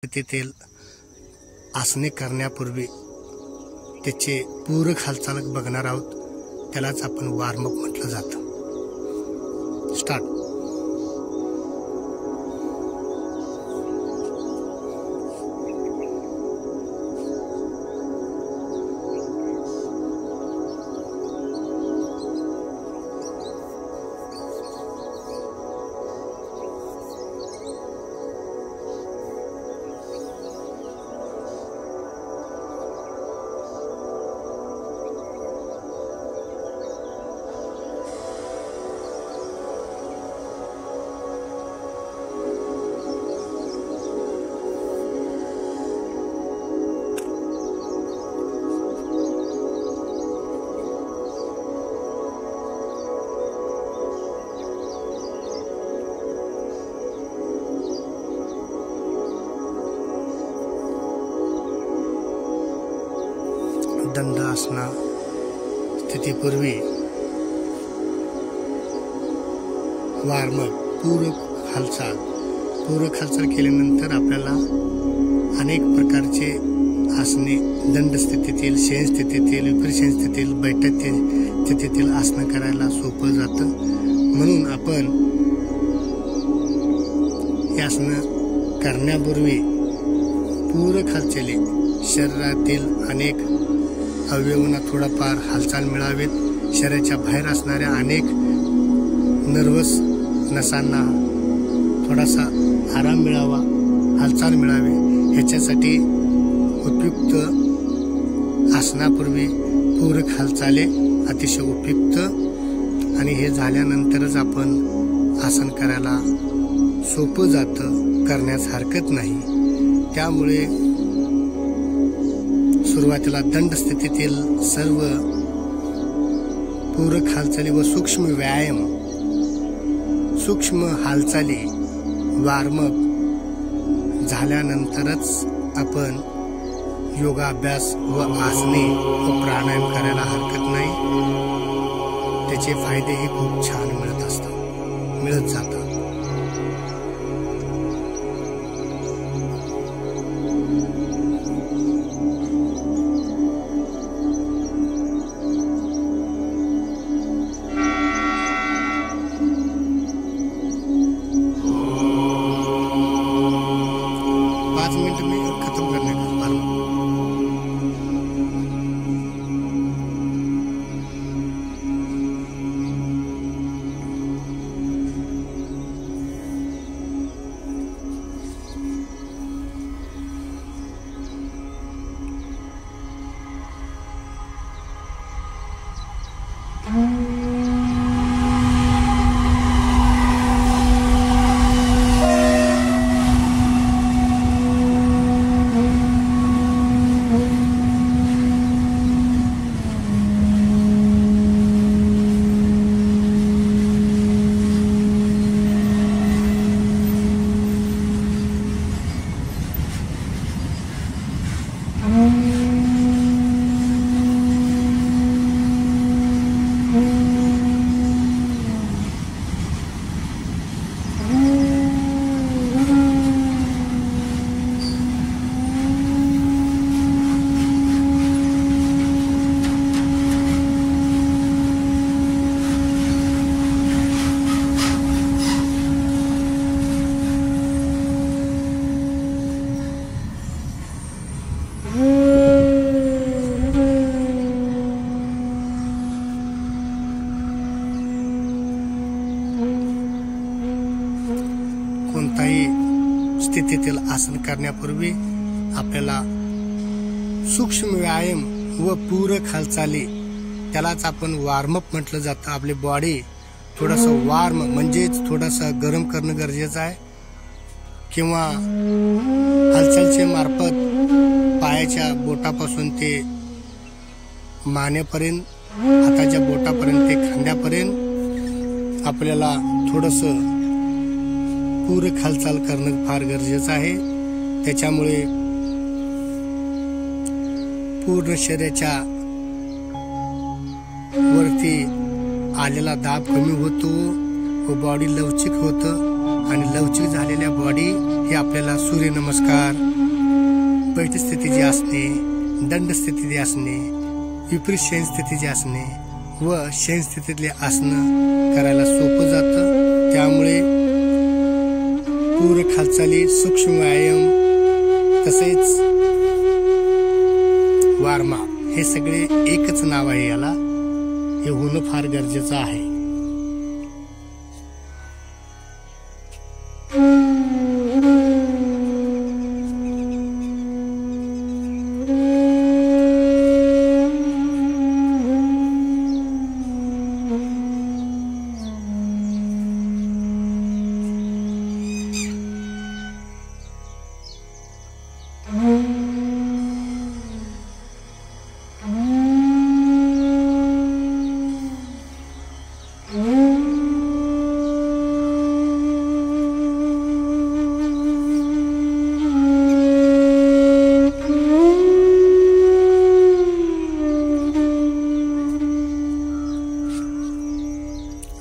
तेथील आसने करण्यापूर्वी त्याचे पूरक हालचाल बघणार आहोत. त्यालाच आपण वॉर्मअप म्हटलं जातं. स्टार्ट. दंडासना स्थितीपूर्वी वॉर्मअप पूरक हालचाल केल्यानंतर आपल्याला अनेक प्रकारचे आसने दंड स्थितीतील, शयन स्थितीतील, विपरीत शयन स्थितीतील, बैठक स्थितीतील आसनं करायला सोपं जातं. म्हणून आपण ही आसनं करण्यापूर्वी पूरक हालचाली शरीरातील अनेक अवयवांना थोडाफार हालचाल मिळावेत. शरीराच्या बाहेर असणाऱ्या अनेक नर्वस नसांना थोडासा आराम मिळावा, हालचाल मिळावी. ह्याच्यासाठी उपयुक्त आसनापूर्वी पूरक हालचाली अतिशय उपयुक्त, आणि हे झाल्यानंतरच आपण आसन करायला सोपं जातं, करण्यास हरकत नाही. त्यामुळे सुरुवातीला दंड स्थितीतील सर्व पूरक हालचाली व सूक्ष्म व्यायाम, सूक्ष्म हालचाली वॉर्मअप झाल्यानंतरच आपण योगाभ्यास व आसने व प्राणायाम करायला हरकत नाही. त्याचे फायदेही खूप छान मिळत जातात. कोणताही स्थितीतील आसन करण्यापूर्वी आपल्याला सूक्ष्म व्यायाम व पूरक हालचाली, त्यालाच आपण वॉर्मअप म्हटलं जातं. आपली बॉडी थोडंसं वॉर्म म्हणजेच थोडंसं गरम करणं गरजेचं आहे. किंवा हालचालचे मार्फत पायाच्या बोटापासून ते मानेपर्यंत, हाताच्या बोटापर्यंत ते खांद्यापर्यंत आपल्याला थोडंसं पूरक हालचाल करणं फार गरजेचं आहे. त्याच्यामुळे पूर्ण शरीराच्या वरती आलेला दाब कमी होतो व बॉडी लवचिक होतं, आणि लवचिक झालेल्या बॉडी की आपल्याला सूर्यनमस्कार, बैठ स्थितीची असणे, दंड स्थितीची असणे, विपरीत शयन स्थितीची असणे व शयन स्थितीतले आसनं करायला सोपं जातं. त्यामुळे पूरक हालचाली, सूक्ष्म व्यायाम तसेच वार्मा हे सगळे एकच नाव आहे याला. हे होणं फार गरजेचं आहे.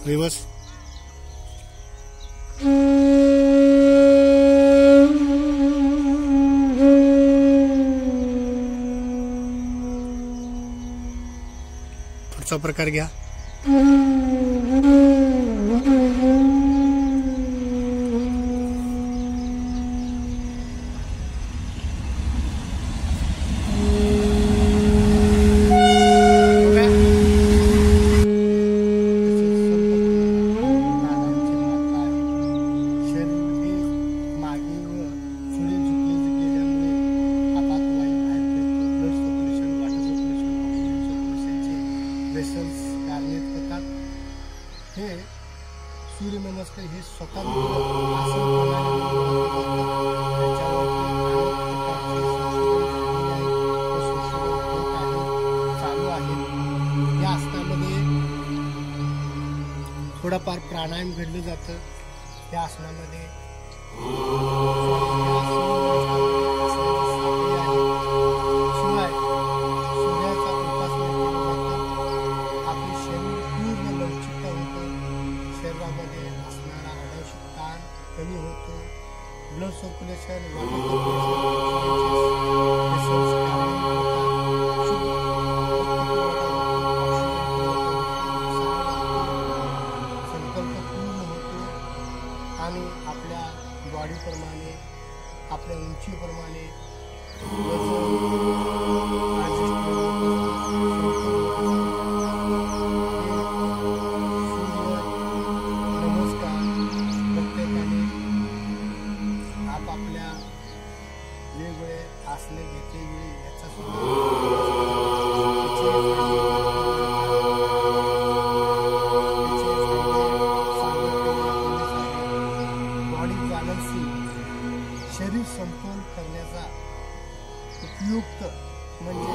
रिवर्स. पुढचा प्रकार घ्या. हे सूर्यनमस्कार हे स्वतः चालू आहेत. या आसनामध्ये थोडाफार प्राणायाम घडलं जातं. या आसनामध्ये शिवाय सूर्याचा उपासना केला जातो. आपले शरीर पूर्ण लवचिकता होतं. शरीरामध्ये असणारा अनावश्यक ताण कमी होतो. ब्लड सर्क्युलेशन संकल्प पूर्ण होतो आणि आपल्या बॉडीप्रमाणे, आपल्या उंचीप्रमाणे आपल्या वेगवेगळे आसने घेते वेळी याचा बॉडी बॅलन्सिंग, शरीर समतोल करण्याचा उपयुक्त म्हणजे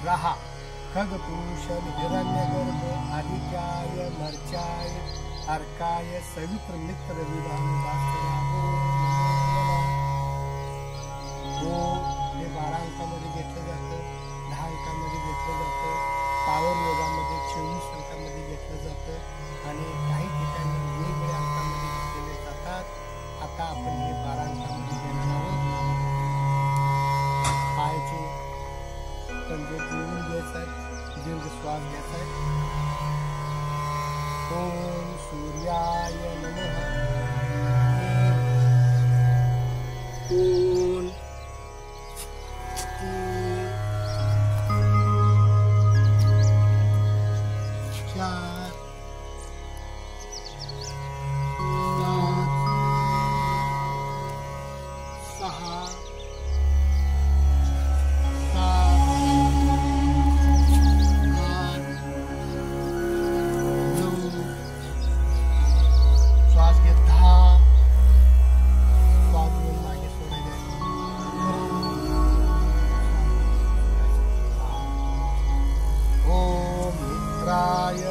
रहा खगपुरुषम हिरण्यगर्भ आदित्याय मर्चाय अर्काय सवित्र मित्र विभाग हे 12 अंकामध्ये घेतलं जातं, 10 अंकामध्ये घेतलं जातं, पावर योगामध्ये 24 अंकामध्ये घेतलं जातं आणि काही ठिकाणी वेगवेगळ्या अंकामध्ये घेतलेले जातात. आता आपण हे 12 अंकामध्ये घेणार आहोत. पायाचे पंजे जोडून घ्यायचा आहे, दीर्घ श्वास घ्यायचा आहे. ओम सूर्याय नमः. ओम 4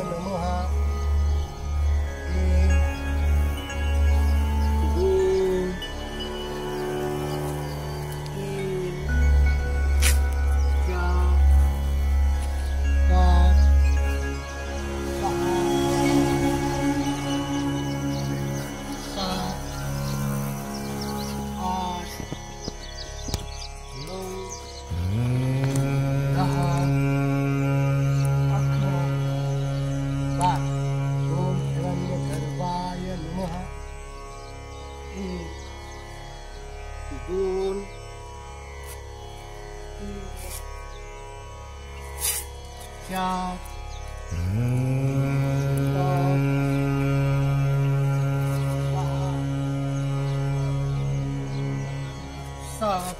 नमः. 2 4 7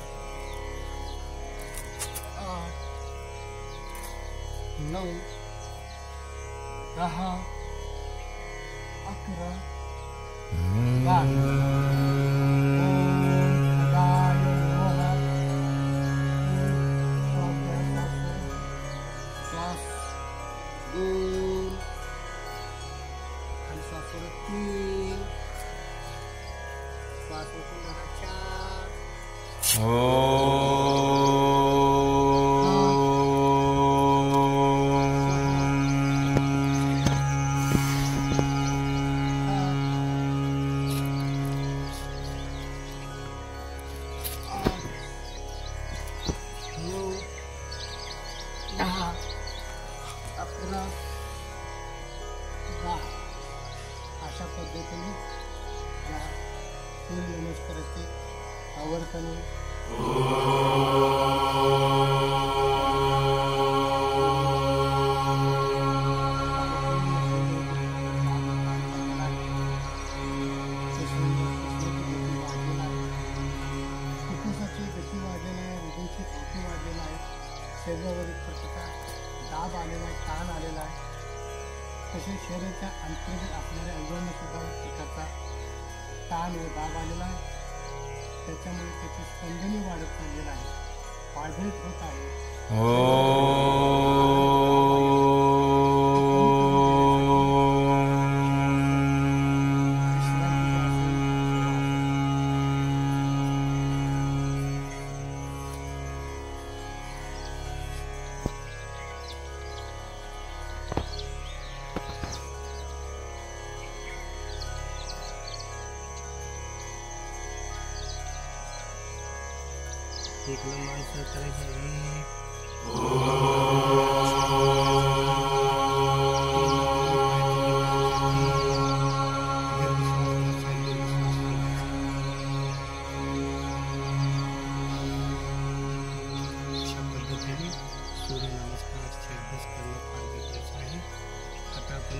8 9 10 11 12 अशा पद्धतीने या सूर्यनमस्काराचे आवर्तन फुफ्फुसाची गती वाढलेली आहे, हृदयाची पातळी वाढलेली आहे, शरीरावर एक प्रकारचा दाब आलेला आहे, ताण आलेला आहे. तसेच शरीराच्या अंतर्गत असणाऱ्या अंगांना सुद्धा एक प्रकारचा ताण व दाब आलेला आहे. त्याच्यामुळे त्याची स्पंदने वाढत चाललेलं आहे, वाढत होत आहे. एक माणसं करायचं अशा पद्धतीने सूर्यनमस्काराचा अभ्यास करणं फार गरजेचं आहे. आता आपण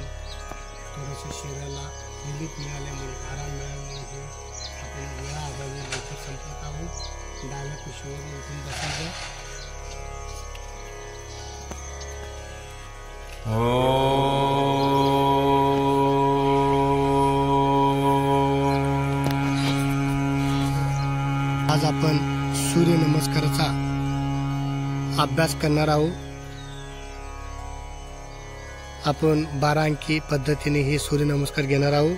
थोडंसं शरीराला रिलीफ मिळाल्यामुळे आराम मिळाल्यामुळे आपण वेळाअभावी लवकर संपत आहोत. डाव्या कुशीवर उठून बसायचं. आज आपण सूर्यनमस्काराचा अभ्यास करणार आहोत. आपण 12 अंकी पद्धतीने हे सूर्यनमस्कार घेणार आहोत.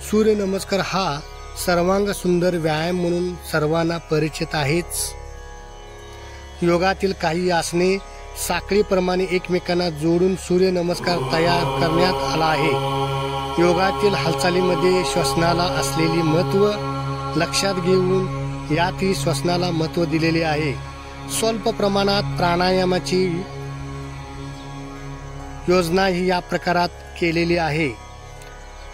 सूर्यनमस्कार हा सर्वांग सुंदर व्यायाम म्हणून सर्वांना परिचित आहेच. योगातील काही आसने साखळीप्रमाणे एकमेकांना जोडून सूर्यनमस्कार तयार करण्यात आला आहे. योगातील हालचालीमध्ये श्वसनाला असलेली महत्त्व लक्षात घेऊन यातही श्वसनाला महत्त्व दिलेले आहे. स्वल्प प्रमाणात प्राणायामाची योजनाही या प्रकारात केलेली आहे.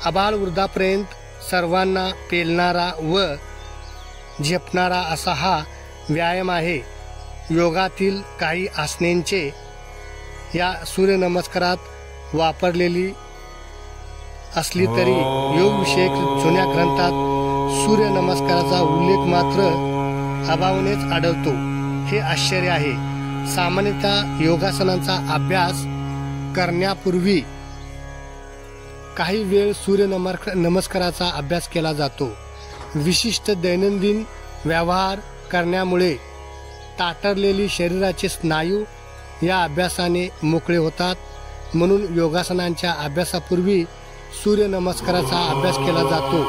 आबाळ वृद्धापर्यंत सर्वांना पेलणारा व झेपणारा असा हा व्यायाम आहे. योगातील काही आसनांचे या सूर्यनमस्कारात वापरलेली असली तरी योगविषयक जुन्या ग्रंथात सूर्यनमस्काराचा उल्लेख मात्र अभावानेच आढळतो. हे आश्चर्य आहे. सामान्यतः योगासनांचा अभ्यास करण्यापूर्वी काही वेळ सूर्यनमस्काराचा अभ्यास केला जातो. विशिष्ट दैनंदिन व्यवहार करण्यामुळे ताठरलेली शरीराचे स्नायू या अभ्यासाने मोकळे होतात. म्हणून योगासनांच्या अभ्यासापूर्वी सूर्यनमस्काराचा अभ्यास केला जातो.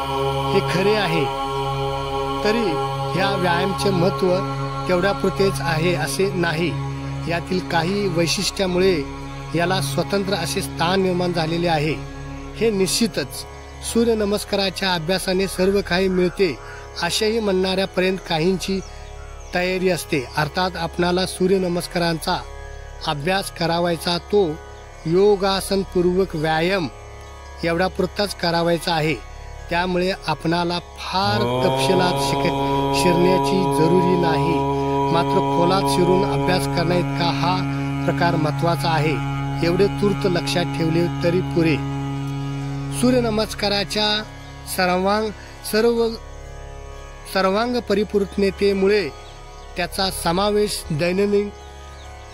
हे खरे आहे. तरी ह्या व्यायामाचे महत्त्व तेवढ्यापुरतेच आहे असे नाही. यातील काही वैशिष्ट्यामुळे याला स्वतंत्र असे स्थान निर्माण झालेले आहे. हे निश्चितच सूर्यनमस्काराच्या अभ्यासाने सर्व काही मिळते असेही म्हणणाऱ्यापर्यंत काहींची तयारी असते. अर्थात आपणाला सूर्यनमस्कारांचा अभ्यास करावायचा तो योगासनपूर्वक व्यायाम एवढा पुरताच करावायचा आहे. त्यामुळे आपणाला फार तपशिलात शिरण्याची जरुरी नाही, मात्र खोलात शिरून अभ्यास करण्याइतका हा प्रकार महत्वाचा आहे, एवढे तूर्त लक्षात ठेवले तरी पुरे. सूर्यनमस्काराच्या सर्वांग परिपूर्णतेमुळे त्याचा समावेश दैनंदिन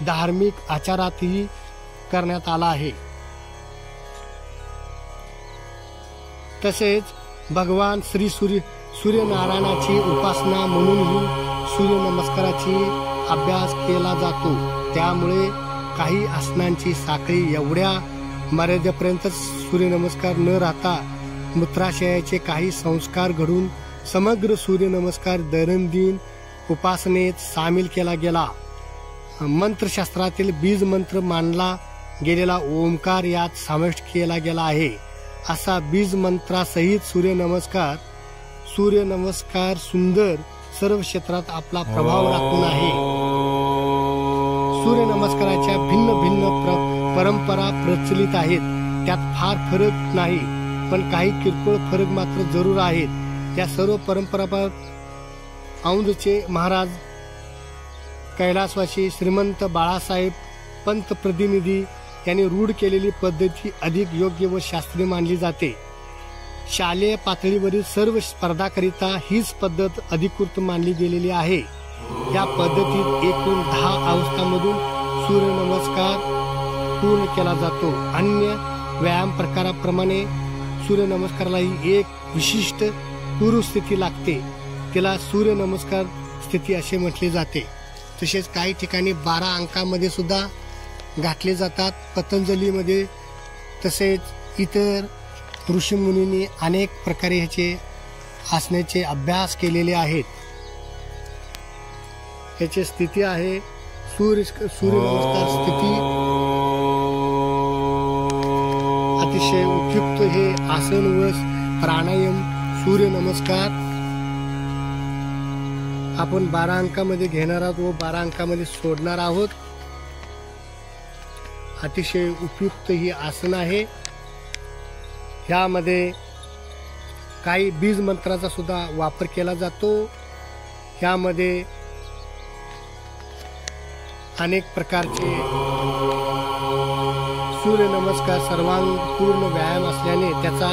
धार्मिक आचारातही करण्यात आला आहे. तसेच भगवान श्री सूर्यनारायणाची उपासना म्हणूनही सूर्यनमस्काराची अभ्यास केला जातो. त्यामुळे काही आसनांची साखळी एवढ्या मर्यादेपर्यंत सूर्यनमस्कार न राहता मूत्राशयाचे काही संस्कार घडून समग्र सूर्यनमस्कार दैनंदिन उपासनेत सामील केला गेला. मंत्रशास्त्रातील बीज मंत्र मानला गेलेला ओंकार यात समाविष्ट केला गेला आहे. असा बीज मंत्रासहित सूर्यनमस्कार सुंदर सर्व क्षेत्रात आपला प्रभाव राखून आहे. सूर्यनमस्काराच्या भिन्न भिन्न परंपरा प्रचलित आहेत. त्यात फार फरक नाही, पण काही किरकोळ फरक मात्र जरूर आहेत. या सर्व परंपरा औंधचे महाराज, कैलासवासी श्रीमंत बाळासाहेब पंत प्रतिनिधी यांनी रूढ केलेली पद्धती अधिक योग्य व शास्त्रीय मानली जाते. शालेय पातळीवरील सर्व स्पर्धाकरिता हीच पद्धत अधिकृत मानली गेलेली आहे. या पद्धतीत एकूण 10 अवस्थांमधून सूर्यनमस्कार पूर्ण केला जातो. अन्य व्यायाम प्रकाराप्रमाणे सूर्यनमस्कारालाही एक विशिष्ट पूर्वस्थिती लागते. तिला सूर्यनमस्कार स्थिती असे म्हटले जाते. तसेच काही ठिकाणी 12 अंकामध्ये सुद्धा घातले जातात. पतंजलीमध्ये तसेच इतर ऋषीमुनींनी अनेक प्रकारे ह्याचे आसनाचे अभ्यास केलेले आहेत. ह्याची स्थिती आहे सूर्यनमस्कार स्थिती. अतिशय उपयुक्त हे आसन व प्राणायाम सूर्यनमस्कार आपण 12 अंकामध्ये घेणार आहोत व 12 अंकामध्ये सोडणार आहोत. अतिशय उपयुक्त ही आसन आहे. ह्यामध्ये काही बीज मंत्राचा सुद्धा वापर केला जातो. ह्यामध्ये अनेक प्रकारचे सूर्यनमस्कार सर्वांगपूर्ण व्यायाम असल्याने त्याचा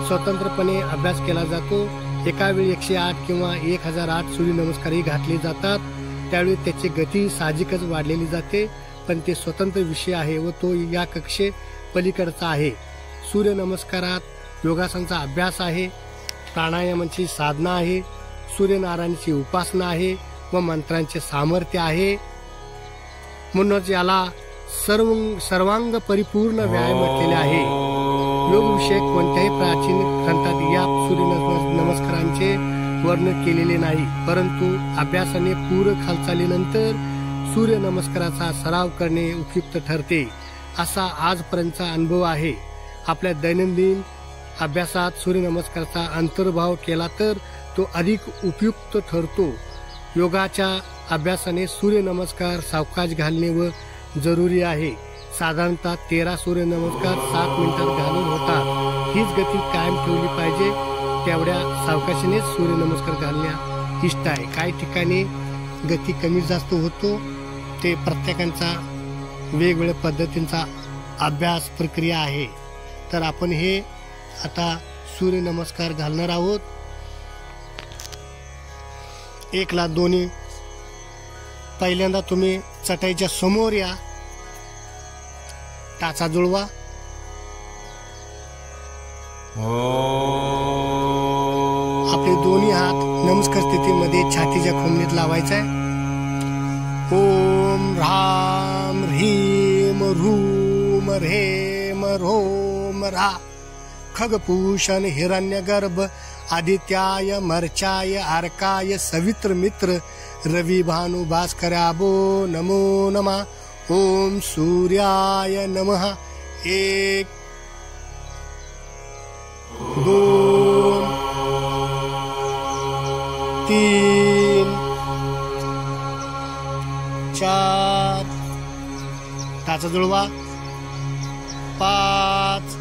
स्वतंत्रपणे अभ्यास केला जातो. एका वेळी 108 किंवा 1008 सूर्यनमस्कारही घातले जातात. त्यावेळी त्याची गती साहजिकच वाढलेली जाते, पण ते स्वतंत्र विषय आहे व तो या कक्षे पलीकडचा आहे. सूर्यनमस्कारात योगासनाचा अभ्यास आहे, प्राणायामाची साधना आहे, सूर्यनारायणाची उपासना आहे व मंत्रांचे सामर्थ्य आहे. म्हणूनच याला सर्वांग परिपूर्ण व्यायाम म्हटलेले आहे. योगविषयक कोणत्याही प्राचीन ग्रंथात या सूर्यनमस्कारांचे वर्णन केलेले नाही, परंतु अभ्यासाने पूरक हालचालीनंतर सूर्यनमस्काराचा सराव करणे उपयुक्त ठरते, असा आजपर्यंतचा अनुभव आहे. आपल्या दैनंदिन अभ्यासात सूर्यनमस्काराचा अंतर्भाव केला तर तो अधिक उपयुक्त ठरतो. योगाच्या अभ्यासाने सूर्यनमस्कार सावकाश घालणे व जरुरी आहे. साधारणतः 13 सूर्यनमस्कार 7 मिनिटात घालून होतात. हीच गती कायम ठेवली पाहिजे. तेवढ्या सावकाशीनेच सूर्यनमस्कार घालण्या इष्ट आहे. काही ठिकाणी गती कमी जास्त होतो. ते प्रत्येकांचा वेगवेगळ्या पद्धतींचा अभ्यास प्रक्रिया आहे. तर आपण हे आता सूर्यनमस्कार घालणार आहोत. एकला दोन्ही पहिल्यांदा तुम्ही चटाईच्या समोर या, टाचा जुळवा, आपले दोन्ही हात नमस्कार स्थितीमध्ये छातीच्या खोमणीत लावायचा आहे. ओम ह्राम ह्रीम ह्रूम ह्रेम ह्रोम ह्रा खगपूषण हिरण्यगर्भ आदित्याय मर्चाय अर्काय सवित्र मित्र रवि भानु भास्कराबो नमो नमः. ओम सूर्याय नमः. 1 2 3 4 टाचा जुळवा. 5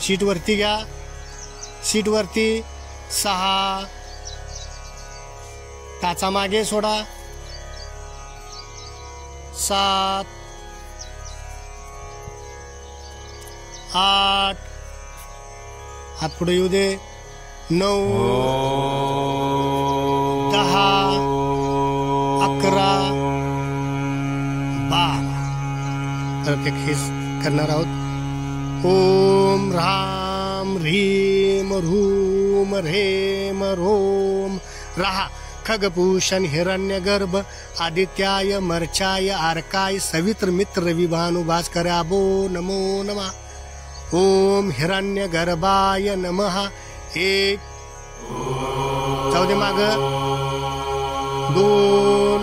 शीट वरती घ्या. शीट वरती 6 टाचा मागे सोडा. 7 8 हात पुढे येऊ दे. 9 10 11 12. परत एक हेच करणार आहोत. ओम राम ह्रीम ह्रूम ह्रेम ह्रोम राहा. खगभूषण हिरण्यगर्भ आदित्याय मर्चाय आर्काय सवित्र मित्र विभानु भास्कराभो नमो नमः. ओम हिरण्यगर्भाय नमः. 1 जाऊ दे माग. 2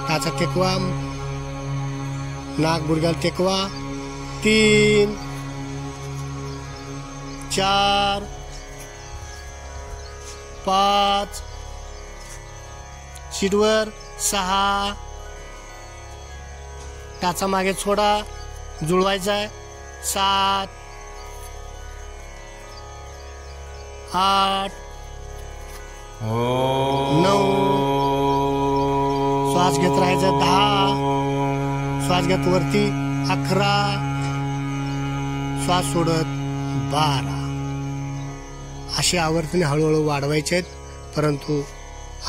टाचा टेकवा. नाक गुडघ्याला टेकवा. 3 4 5 शीटवर. 6 टाचा मागे सोडा. जुळवायचा आहे. 7 8 9 श्वास घेत राहायचा. 10 श्वास घेत वरती. 11 श्वास सोडत. 12 अशी आवर्तने हळूहळू वाढवायचे आहेत. परंतु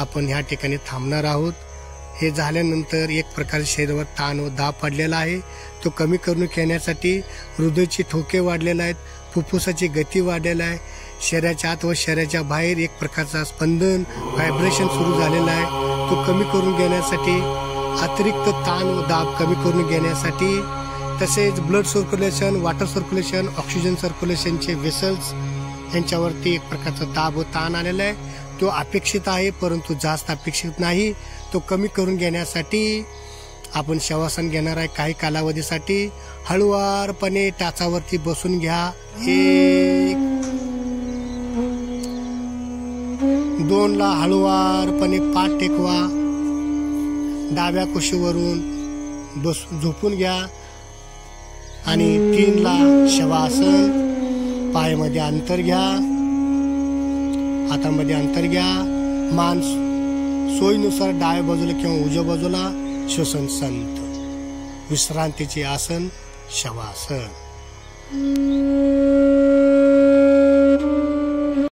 आपण ह्या ठिकाणी थांबणार आहोत. हे झाल्यानंतर एक प्रकारे शरीरावर ताण व दाब पडलेला आहे. तो कमी करून घेण्यासाठी हृदयाचे ठोके वाढलेले आहेत. फुफ्फुसाची गती वाढलेला आहे. शरीराच्या आत व शरीराच्या बाहेर एक प्रकारचा स्पंदन व्हायब्रेशन सुरू झालेला आहे. तो कमी करून घेण्यासाठी अतिरिक्त ताण व दाब कमी करून घेण्यासाठी तसेच blood circulation water circulation oxygen सर्क्युलेशनचे वेसल्स यांच्यावरती एक प्रकारचा दाब व ताण आलेला आहे. तो अपेक्षित आहे परंतु जास्त अपेक्षित नाही. तो कमी करून घेण्यासाठी आपण शवासन घेणार आहे. काही कालावधीसाठी हळुवारपणे टाचावरती बसून घ्या. 1 2 ला हळुवारपणे पाठ टेकवा. डाव्या कुशीवरून झोपून घ्या. आणि 3 ला शवासन. पायामध्ये अंतर घ्या. हातामध्ये अंतर घ्या. मान सोयीनुसार डाव्या बाजूला किंवा उजव्या बाजूला. श्वसन संत. विश्रांतीचे आसन शवासन.